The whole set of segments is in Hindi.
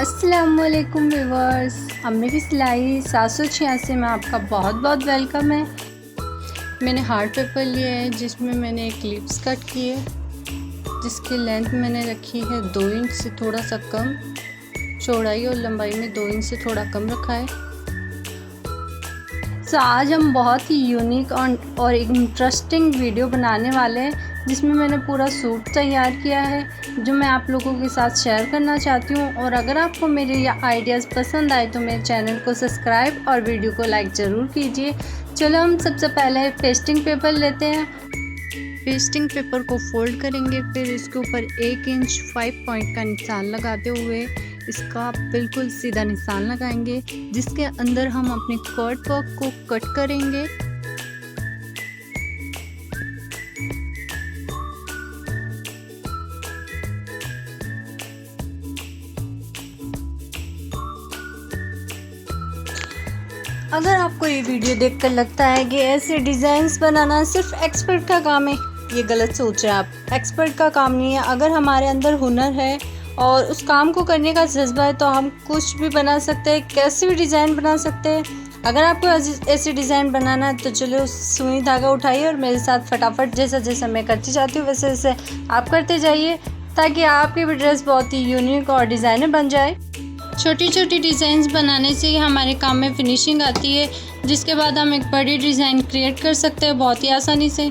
अस्सलामुअलैकुम व्यूवर्स, अम्मी की सिलाई 786 में आपका बहुत बहुत वेलकम है। मैंने हार्ड पेपर लिया है जिसमें मैंने एक क्लिप्स कट की है, जिसकी लेंथ मैंने रखी है 2 इंच से थोड़ा सा कम, चौड़ाई और लंबाई में 2 इंच से थोड़ा कम रखा है। तो आज हम बहुत ही यूनिक और इंटरेस्टिंग वीडियो बनाने वाले हैं जिसमें मैंने पूरा सूट तैयार किया है जो मैं आप लोगों के साथ शेयर करना चाहती हूँ। और अगर आपको मेरे ये आइडियाज़ पसंद आए तो मेरे चैनल को सब्सक्राइब और वीडियो को लाइक ज़रूर कीजिए। चलो हम सबसे पहले पेस्टिंग पेपर लेते हैं। पेस्टिंग पेपर को फोल्ड करेंगे, फिर इसके ऊपर 1 इंच 5 पॉइंट का निशान लगाते हुए इसका बिल्कुल सीधा निशान लगाएंगे, जिसके अंदर हम अपने कट वर्क को कट करेंगे। अगर आपको ये वीडियो देखकर लगता है कि ऐसे डिज़ाइंस बनाना सिर्फ एक्सपर्ट का काम है, ये गलत सोच रहे हैं आप। एक्सपर्ट का काम नहीं है। अगर हमारे अंदर हुनर है और उस काम को करने का जज्बा है तो हम कुछ भी बना सकते हैं, कैसे भी डिज़ाइन बना सकते हैं। अगर आपको ऐसे डिज़ाइन बनाना है तो चलो सुई धागा उठाइए और मेरे साथ फटाफट जैसा जैसा मैं करती जाती हूँ वैसे वैसे आप करते जाइए, ताकि आपकी भी ड्रेस बहुत ही यूनिक और डिज़ाइनर बन जाए। छोटी छोटी डिज़ाइंस बनाने से हमारे काम में फिनिशिंग आती है, जिसके बाद हम एक बड़ी डिज़ाइन क्रिएट कर सकते हैं बहुत ही आसानी से,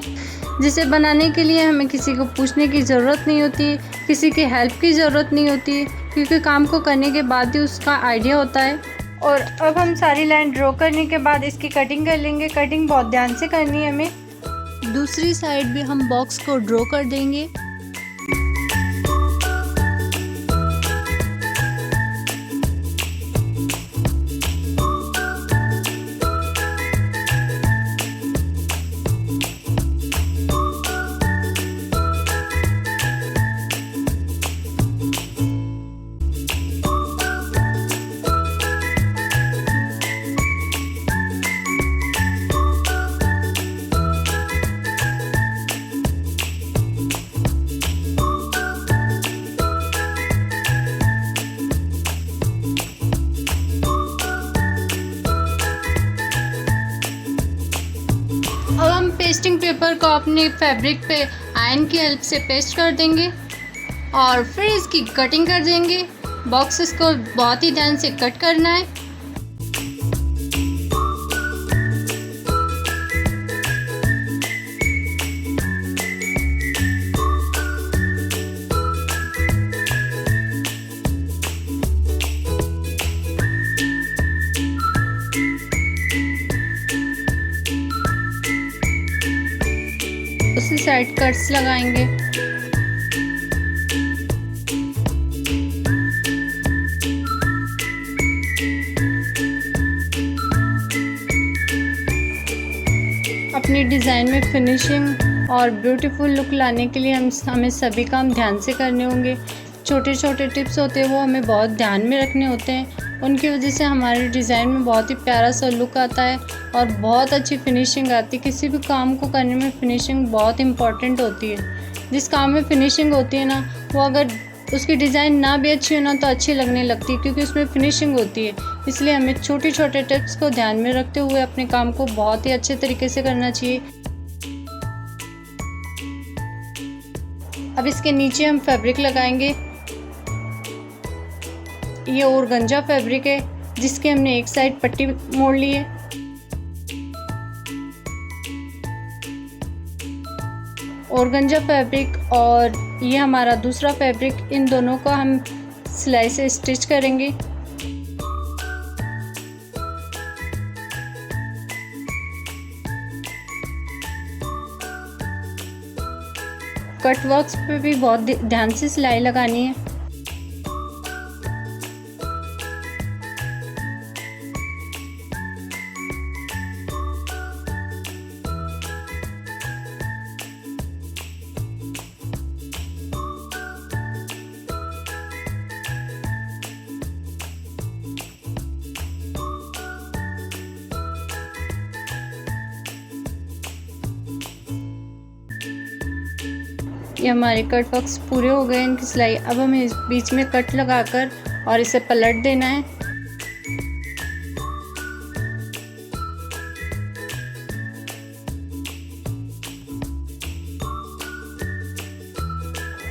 जिसे बनाने के लिए हमें किसी को पूछने की ज़रूरत नहीं होती, किसी की हेल्प की ज़रूरत नहीं होती, क्योंकि काम को करने के बाद ही उसका आइडिया होता है। और अब हम सारी लाइन ड्रॉ करने के बाद इसकी कटिंग कर लेंगे। कटिंग बहुत ध्यान से करनी है हमें। दूसरी साइड भी हम बॉक्स को ड्रॉ कर देंगे। अब हम पेस्टिंग पेपर को अपने फैब्रिक पे आयरन की हेल्प से पेस्ट कर देंगे और फिर इसकी कटिंग कर देंगे। बॉक्सेस को बहुत ही ध्यान से कट करना है। उसी साइड कट्स लगाएंगे। अपनी डिज़ाइन में फिनिशिंग और ब्यूटीफुल लुक लाने के लिए हमें सभी काम ध्यान से करने होंगे। छोटे छोटे टिप्स होते हैं वो हमें बहुत ध्यान में रखने होते हैं, उनकी वजह से हमारे डिज़ाइन में बहुत ही प्यारा सा लुक आता है और बहुत अच्छी फिनिशिंग आती है। किसी भी काम को करने में फिनिशिंग बहुत इम्पॉर्टेंट होती है। जिस काम में फिनिशिंग होती है ना, वो अगर उसकी डिज़ाइन ना भी अच्छी हो ना तो अच्छी लगने लगती है, क्योंकि उसमें फिनिशिंग होती है। इसलिए हमें छोटे छोटे टिप्स को ध्यान में रखते हुए अपने काम को बहुत ही अच्छे तरीके से करना चाहिए। अब इसके नीचे हम फैब्रिक लगाएंगे। ये ऑर्गेन्जा फैब्रिक है जिसके हमने एक साइड पट्टी मोड़ ली है। ऑर्गेन्जा फैब्रिक और ये हमारा दूसरा फैब्रिक, इन दोनों को हम सिलाई से स्टिच करेंगे। कट वर्क्स पे भी बहुत ध्यान से सिलाई लगानी है। ये हमारे कट वर्क्स पूरे हो गए इनकी सिलाई। अब हम इस बीच में कट लगाकर और इसे पलट देना है।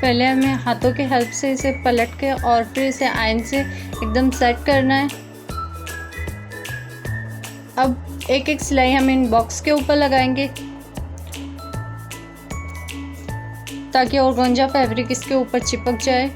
पहले हमें हाथों के हेल्प से इसे पलट के और फिर इसे आयरन से एकदम सेट करना है। अब एक एक सिलाई हम इन बॉक्स के ऊपर लगाएंगे ताकि ऑर्गेन्जा फैब्रिक इसके ऊपर चिपक जाए।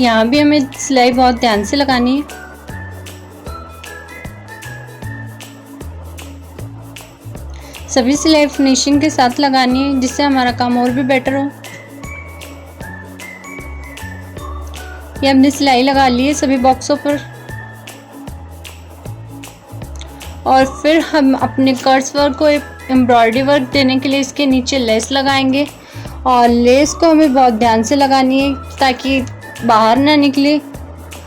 यहाँ भी हमें सिलाई बहुत ध्यान से लगानी है। सभी सिलाई फिनिशिंग के साथ लगानी है जिससे हमारा काम और भी बेटर हो। ये हमने सिलाई लगा ली है सभी बॉक्सों पर और फिर हम अपने कर्ट्स वर्क को एम्ब्रॉयडरी वर्क देने के लिए इसके नीचे लेस लगाएंगे और लेस को हमें बहुत ध्यान से लगानी है ताकि बाहर ना निकले।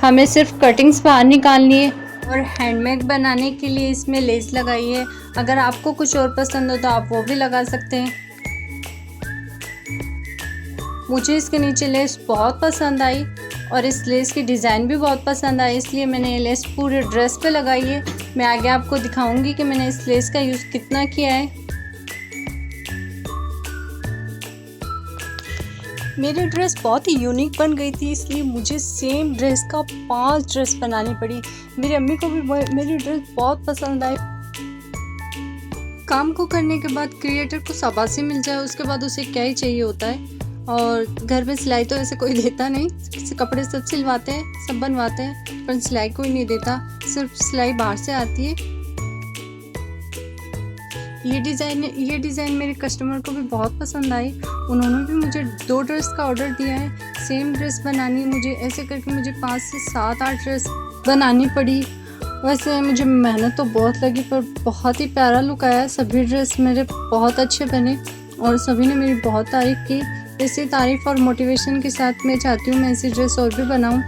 हमें सिर्फ कटिंग्स बाहर निकालनी है और हैंडमेड बनाने के लिए इसमें लेस लगाई है। अगर आपको कुछ और पसंद हो तो आप वो भी लगा सकते हैं। मुझे इसके नीचे लेस बहुत पसंद आई और इस लेस की डिज़ाइन भी बहुत पसंद आई, इसलिए मैंने ये लेस पूरे ड्रेस पे लगाई है। मैं आगे आपको दिखाऊंगी कि मैंने इस लेस का यूज़ कितना किया है। मेरी ड्रेस बहुत ही यूनिक बन गई थी, इसलिए मुझे सेम ड्रेस का 5 ड्रेस बनानी पड़ी। मेरी अम्मी को भी मेरी ड्रेस बहुत पसंद आई। काम को करने के बाद क्रिएटर को शाबाशी मिल जाए उसके बाद उसे क्या ही चाहिए होता है। और घर में सिलाई तो ऐसे कोई देता नहीं, कपड़े सब सिलवाते हैं, सब बनवाते हैं, पर सिलाई कोई नहीं देता, सिर्फ सिलाई बाहर से आती है। ये डिज़ाइन मेरे कस्टमर को भी बहुत पसंद आई। उन्होंने भी मुझे 2 ड्रेस का ऑर्डर दिया है। सेम ड्रेस बनानी मुझे, ऐसे करके मुझे 5 से 7-8 ड्रेस बनानी पड़ी। वैसे मुझे मेहनत तो बहुत लगी पर बहुत ही प्यारा लुक आया। सभी ड्रेस मेरे बहुत अच्छे बने और सभी ने मेरी बहुत तारीफ़ की। इसी तारीफ़ और मोटिवेशन के साथ मैं चाहती हूँ मैं ऐसी ड्रेस और भी बनाऊँ।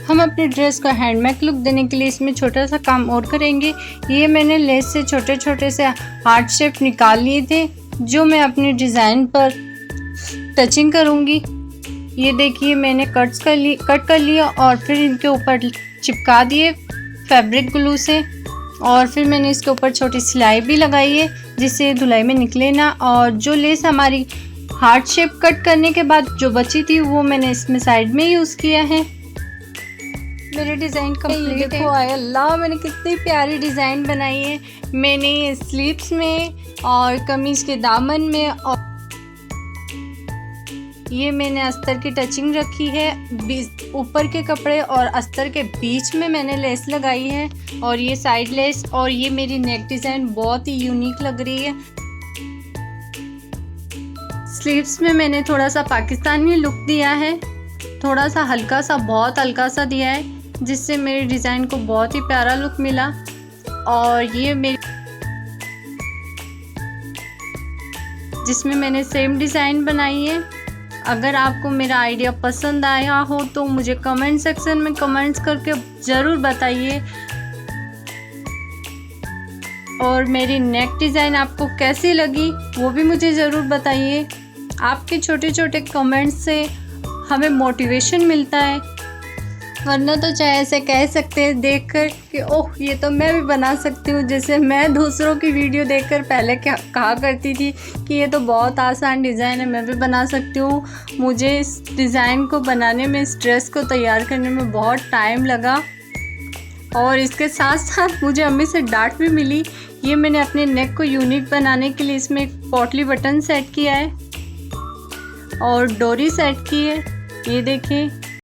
हम अपनी ड्रेस को हैंडमेड लुक देने के लिए इसमें छोटा सा काम और करेंगे। ये मैंने लेस से छोटे छोटे से हार्ट शेप निकाल लिए थे जो मैं अपनी डिज़ाइन पर टचिंग करूँगी। ये देखिए मैंने कट कर लिया और फिर इनके ऊपर चिपका दिए फैब्रिक ग्लू से और फिर मैंने इसके ऊपर छोटी सिलाई भी लगाई है जिससे धुलाई में निकले ना। और जो लेस हमारी हार्ट शेप कट करने के बाद जो बची थी वो मैंने इसमें साइड में यूज़ किया है। मेरे डिज़ाइन कंप्लीट है। आया अल्लाह, मैंने कितनी प्यारी डिज़ाइन बनाई है। मैंने स्लीव्स में और कमीज़ के दामन में और ये मैंने अस्तर की टचिंग रखी है। ऊपर के कपड़े और अस्तर के बीच में मैंने लेस लगाई है और ये साइड लेस। और ये मेरी नेक डिज़ाइन बहुत ही यूनिक लग रही है। स्लीव्स में मैंने थोड़ा सा पाकिस्तानी लुक दिया है, थोड़ा सा हल्का सा, बहुत हल्का सा दिया है जिससे मेरी डिज़ाइन को बहुत ही प्यारा लुक मिला। और ये मेरी जिसमें मैंने सेम डिज़ाइन बनाई है। अगर आपको मेरा आइडिया पसंद आया हो तो मुझे कमेंट सेक्शन में कमेंट्स करके ज़रूर बताइए। और मेरी नेक डिज़ाइन आपको कैसी लगी वो भी मुझे ज़रूर बताइए। आपके छोटे छोटे कमेंट्स से हमें मोटिवेशन मिलता है, वरना तो चाहे ऐसे कह सकते हैं देखकर कि ओह ये तो मैं भी बना सकती हूँ। जैसे मैं दूसरों की वीडियो देखकर पहले क्या कहा करती थी कि ये तो बहुत आसान डिज़ाइन है, मैं भी बना सकती हूँ। मुझे इस डिज़ाइन को बनाने में, इस ड्रेस को तैयार करने में बहुत टाइम लगा और इसके साथ साथ मुझे अम्मी से डांट भी मिली। ये मैंने अपने नेक को यूनिक बनाने के लिए इसमें एक पोटली बटन सेट किया है और डोरी सेट की है। ये देखिए